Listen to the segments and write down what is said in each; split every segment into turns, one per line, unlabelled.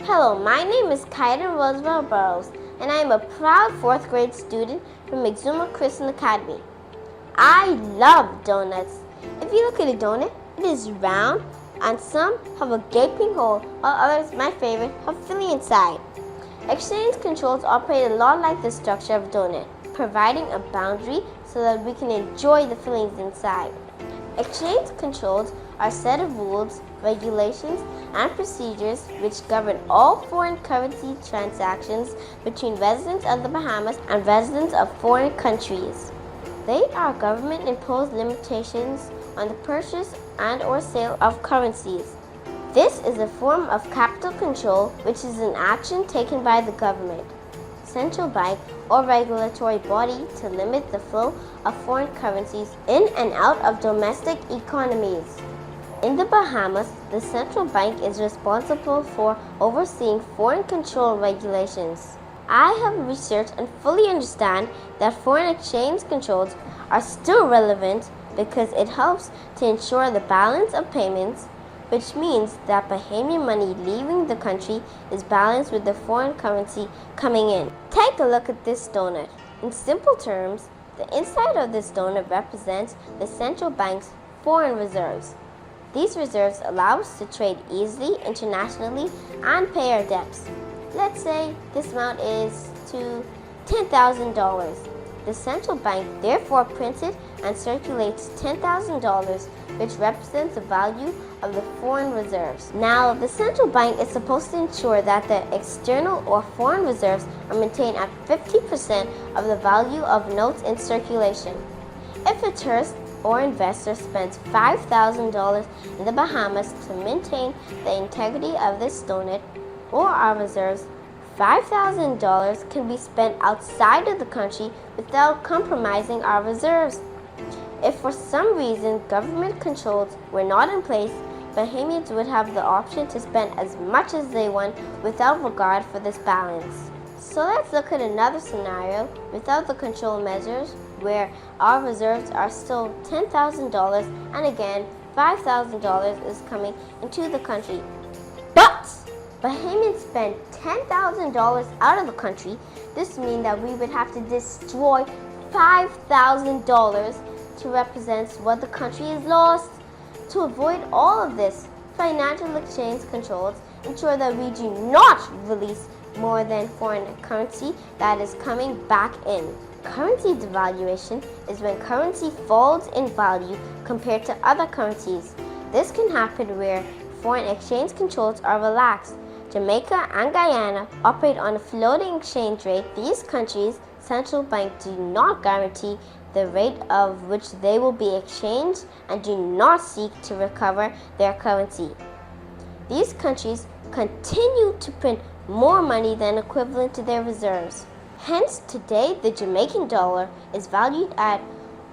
Hello, my name is Kaiden Burrows, and I am a proud 4th grade student from Exuma Christian Academy. I love donuts. If you look at a donut, it is round, and some have a gaping hole, while others, my favorite, have filling inside. Exchange controls operate a lot like the structure of a donut, providing a boundary so that we can enjoy the fillings inside. Exchange controls are a set of rules, regulations, and procedures which govern all foreign currency transactions between residents of the Bahamas and residents of foreign countries. They are government-imposed limitations on the purchase and/or sale of currencies. This is a form of capital control, which is an action taken by the government, central bank, or regulatory body to limit the flow of foreign currencies in and out of domestic economies. In the Bahamas, the central bank is responsible for overseeing foreign control regulations. I have researched and fully understand that foreign exchange controls are still relevant because it helps to ensure the balance of payments, which means that Bahamian money leaving the country is balanced with the foreign currency coming in. Take a look at this donut. In simple terms, the inside of this donut represents the central bank's foreign reserves. These reserves allow us to trade easily internationally and pay our debts. Let's say this amount is to $10,000. The central bank therefore printed and circulates $10,000, which represents the value of the foreign reserves. Now, the central bank is supposed to ensure that the external or foreign reserves are maintained at 50% of the value of notes in circulation. If a tourist or investor spends $5,000 in the Bahamas to maintain the integrity of this donut or our reserves, $5,000 can be spent outside of the country without compromising our reserves. If for some reason government controls were not in place, Bahamians would have the option to spend as much as they want without regard for this balance. So let's look at another scenario without the control measures where our reserves are still $10,000 and again $5,000 is coming into the country. But Bahamians spend $10,000 out of the country. This means that we would have to destroy $5,000 to represent what the country is lost. To avoid all of this, financial exchange controls ensure that we do not release more than foreign currency that is coming back in. Currency devaluation is when currency falls in value compared to other currencies. This can happen where foreign exchange controls are relaxed. Jamaica and Guyana operate on a floating exchange rate. These countries' central banks do not guarantee the rate of which they will be exchanged and do not seek to recover their currency. These countries continue to print more money than equivalent to their reserves. Hence, today the Jamaican dollar is valued at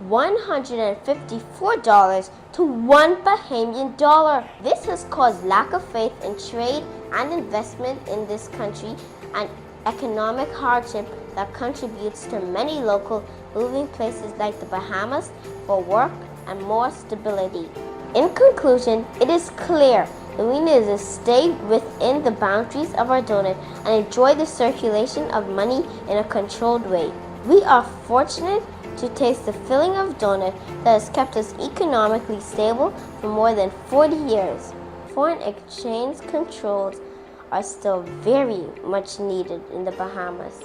$154 to one Bahamian dollar. This has caused lack of faith in trade and investment in this country and economic hardship that contributes to many local moving places like the Bahamas for work and more stability. In conclusion, it is clear that we need to stay within the boundaries of our donut and enjoy the circulation of money in a controlled way. We are fortunate to taste the filling of donut that has kept us economically stable for more than 40 years. Foreign exchange controls are still very much needed in the Bahamas.